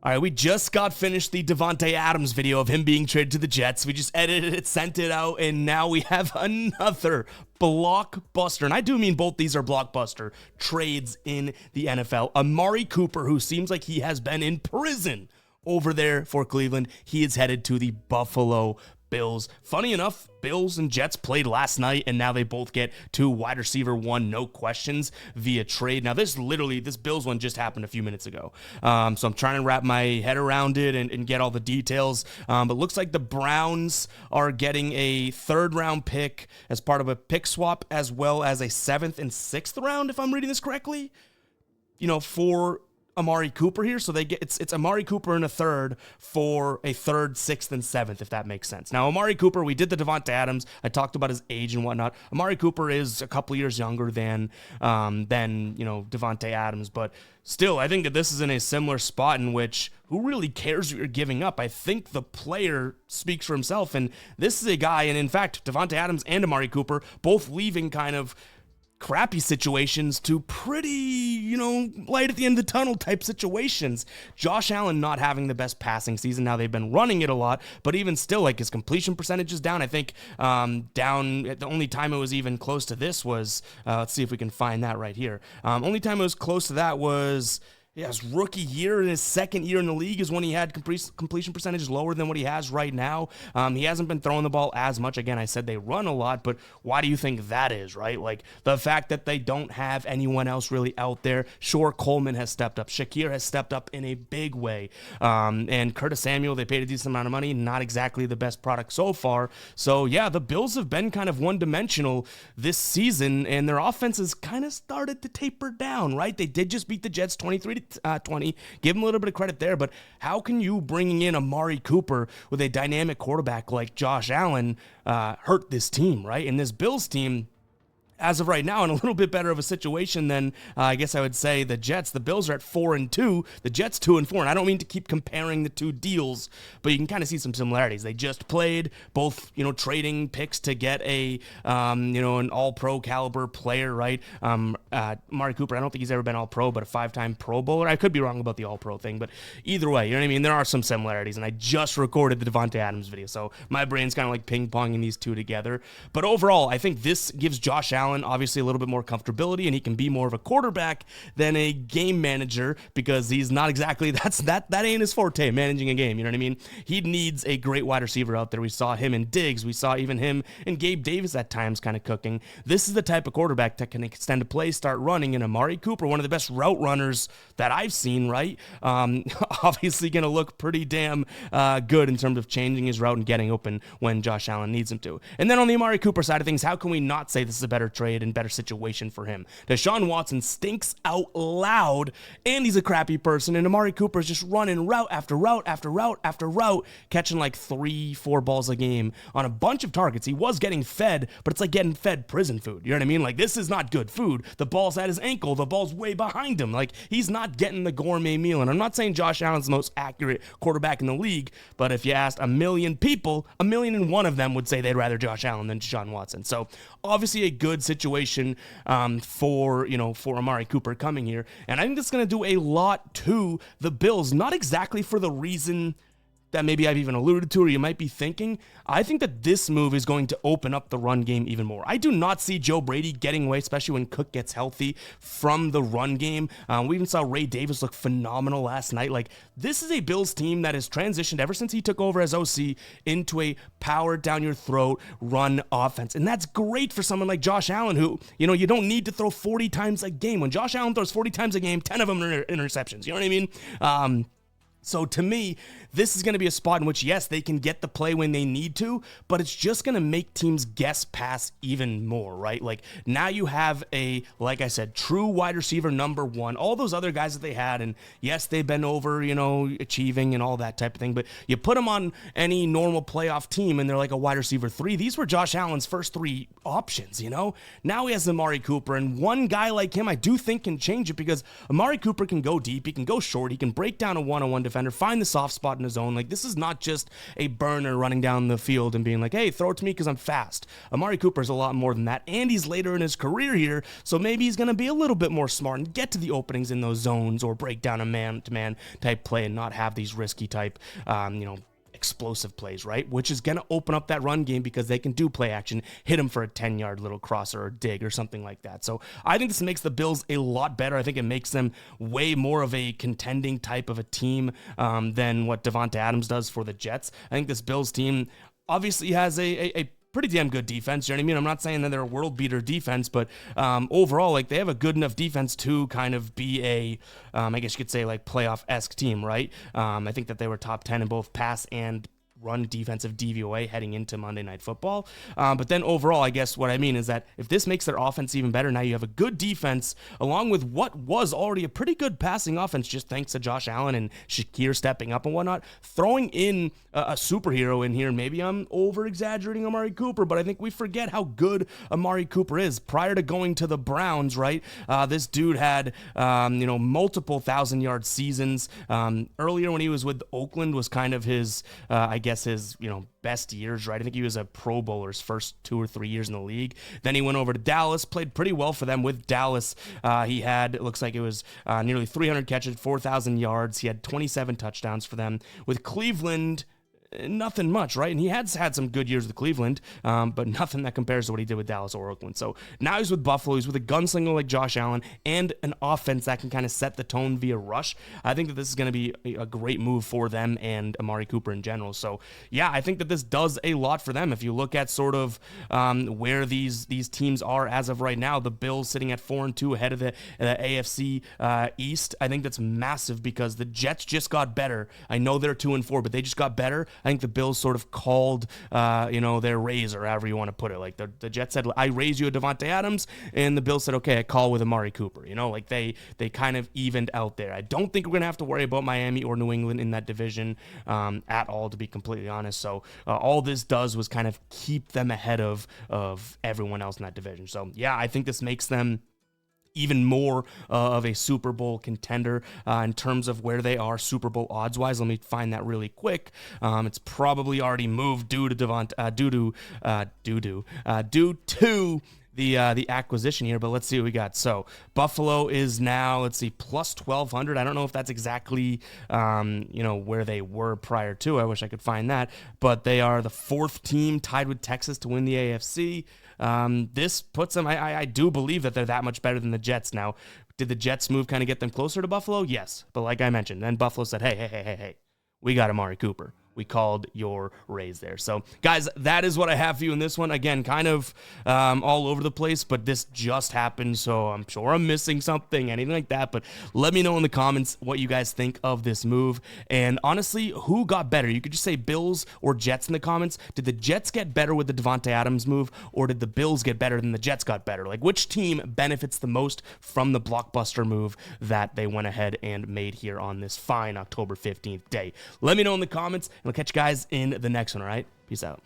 All right, we just got finished the Davante Adams video of him being traded to the Jets. We just edited it, sent it out, and now we have another blockbuster, and I do mean both these are blockbuster trades in the NFL. Amari Cooper, who seems like he has been in prison over there for Cleveland, he is headed to the Buffalo Bills. Funny enough, Bills and Jets played last night, and now they both get to wide receiver one, no questions, via trade. Now, this Bills one just happened a few minutes ago. So I'm trying to wrap my head around it and get all the details. But looks like the Browns are getting a third-round pick as part of a pick swap, as well as a 7th and 6th round, if I'm reading this correctly, for Amari Cooper here. So they get it's Amari Cooper in a third for a 3rd, 6th, and 7th, if that makes sense. Now, Amari Cooper, we did the Davante Adams. I talked about his age and whatnot. Amari Cooper is a couple years younger than Davante Adams, but still, I think that this is in a similar spot in which who really cares what you're giving up? I think the player speaks for himself, and this is a guy, and in fact, Davante Adams and Amari Cooper both leaving kind of crappy situations to pretty, light at the end of the tunnel type situations. Josh Allen not having the best passing season. Now they've been running it a lot, but even still, like, his completion percentage is down. I think down at the only time it was even close to this was, let's see if we can find that right here. Only time it was close to that was his rookie year. In his 2nd year in the league is when he had completion percentage lower than what he has right now. He hasn't been throwing the ball as much. Again, I said they run a lot, but why do you think that is, right? Like, the fact that they don't have anyone else really out there. Sure, Coleman has stepped up. Shakir has stepped up in a big way. And Curtis Samuel, they paid a decent amount of money. Not exactly the best product so far. So, yeah, the Bills have been kind of one-dimensional this season, and their offense has kind of started to taper down, right? They did just beat the Jets 23-20. Give him a little bit of credit there, but how can you, bringing in Amari Cooper with a dynamic quarterback like Josh Allen, hurt this team, right? And this Bills team, as of right now, in a little bit better of a situation than, I guess I would say, the Jets. The Bills are at 4-2, the Jets 2-4, and I don't mean to keep comparing the two deals, but you can kind of see some similarities. They just played, both, trading picks to get an all-pro caliber player, right? Amari Cooper, I don't think he's ever been all-pro, but a 5-time Pro Bowler. I could be wrong about the all-pro thing, but either way, you know what I mean? There are some similarities, and I just recorded the Davante Adams video, so my brain's kind of like ping-ponging these two together. But overall, I think this gives Josh Allen obviously a little bit more comfortability, and he can be more of a quarterback than a game manager, because he's not exactly, that ain't his forte, managing a game, you know what I mean? He needs a great wide receiver out there. We saw him in Diggs, we saw even him and Gabe Davis at times kind of cooking. This is the type of quarterback that can extend a play, start running, and Amari Cooper, one of the best route runners that I've seen, right? Obviously going to look pretty damn good in terms of changing his route and getting open when Josh Allen needs him to. And then on the Amari Cooper side of things, how can we not say this is a better trade and better situation for him? Deshaun Watson stinks out loud, and he's a crappy person, and Amari Cooper is just running route after route after route after route, catching like 3-4 balls a game on a bunch of targets. He was getting fed, but it's like getting fed prison food. You know what I mean? Like, this is not good food. The ball's at his ankle. The ball's way behind him. Like, he's not getting the gourmet meal. And I'm not saying Josh Allen's the most accurate quarterback in the league, but if you asked a million people, 1,000,001 of them would say they'd rather Josh Allen than Deshaun Watson. So obviously a good situation for Amari Cooper coming here. And I think that's going to do a lot to the Bills, not exactly for the reason that maybe I've even alluded to, or you might be thinking. I think that this move is going to open up the run game even more. I do not see Joe Brady getting away, especially when Cook gets healthy, from the run game. We even saw Ray Davis look phenomenal last night. Like, this is a Bills team that has transitioned ever since he took over as OC into a power down your throat run offense. And that's great for someone like Josh Allen, who, you don't need to throw 40 times a game. When Josh Allen throws 40 times a game, 10 of them are interceptions. You know what I mean? So to me, this is going to be a spot in which, yes, they can get the play when they need to, but it's just going to make teams guess pass even more, right? Like, now you have like I said, true wide receiver number one. All those other guys that they had, and yes, they've been over, achieving and all that type of thing, but you put them on any normal playoff team and they're like a wide receiver 3. These were Josh Allen's first 3 options, Now he has Amari Cooper, and one guy like him I do think can change it, because Amari Cooper can go deep, he can go short, he can break down a one-on-one defender, find the soft spot, in his zone. Like, this is not just a burner running down the field and being like, hey, throw it to me because I'm fast. Amari Cooper's a lot more than that, and he's later in his career here, so maybe he's going to be a little bit more smart and get to the openings in those zones or break down a man-to-man type play and not have these risky type, explosive plays, right? Which is going to open up that run game because they can do play action, hit him for a 10-yard little crosser or dig or something like that. So I think this makes the Bills a lot better. I think it makes them way more of a contending type of a team than what Davante Adams does for the Jets. I think this Bills team obviously has a pretty damn good defense. You know what I mean? I'm not saying that they're a world beater defense, but overall, like, they have a good enough defense to kind of be a, I guess you could say, like, playoff-esque team, right? I think that they were top 10 in both pass and run defensive DVOA heading into Monday Night Football. But then overall, I guess what I mean is that if this makes their offense even better, now you have a good defense along with what was already a pretty good passing offense, just thanks to Josh Allen and Shakir stepping up and whatnot. Throwing in a superhero in here, maybe I'm over-exaggerating Amari Cooper, but I think we forget how good Amari Cooper is. Prior to going to the Browns, right, this dude had, multiple 1,000-yard seasons. Earlier when he was with Oakland was kind of his, his, best years, right? I think he was a Pro Bowler his first 2 or 3 years in the league. Then he went over to Dallas, played pretty well for them with Dallas. He had, it looks like it was nearly 300 catches, 4,000 yards. He had 27 touchdowns for them. With Cleveland, nothing much, right? And he had some good years with Cleveland, but nothing that compares to what he did with Dallas or Oakland. So now he's with Buffalo. He's with a gunslinger like Josh Allen and an offense that can kind of set the tone via rush. I think that this is going to be a great move for them and Amari Cooper in general. So yeah, I think that this does a lot for them. If you look at sort of where these teams are as of right now, the Bills sitting at 4-2 ahead of the AFC East. I think that's massive because the Jets just got better. I know they're 2-4, but they just got better. I think the Bills sort of called, their raise, or however you want to put it. Like the Jets said, I raise you a Davante Adams, and the Bills said, okay, I call with Amari Cooper. Like they kind of evened out there. I don't think we're going to have to worry about Miami or New England in that division at all, to be completely honest. So all this does was kind of keep them ahead of everyone else in that division. So yeah, I think this makes them even more of a Super Bowl contender in terms of where they are Super Bowl odds-wise. Let me find that really quick. It's probably already moved due to the acquisition here, but let's see what we got. So Buffalo is now, plus 1,200. I don't know if that's exactly, where they were prior to. I wish I could find that, but they are the 4th team tied with Texas to win the AFC. This puts them, I do believe that they're that much better than the Jets. Now, did the Jets move kind of get them closer to Buffalo? Yes. But like I mentioned, then Buffalo said, hey, we got Amari Cooper. We called your raise there. So, guys, that is what I have for you in this one. Again, kind of all over the place, but this just happened, so I'm sure I'm missing something, anything like that. But let me know in the comments what you guys think of this move. And honestly, who got better? You could just say Bills or Jets in the comments. Did the Jets get better with the Davante Adams move, or did the Bills get better than the Jets got better? Like, which team benefits the most from the blockbuster move that they went ahead and made here on this fine October 15th day? Let me know in the comments, and I'll catch you guys in the next one, all right? Peace out.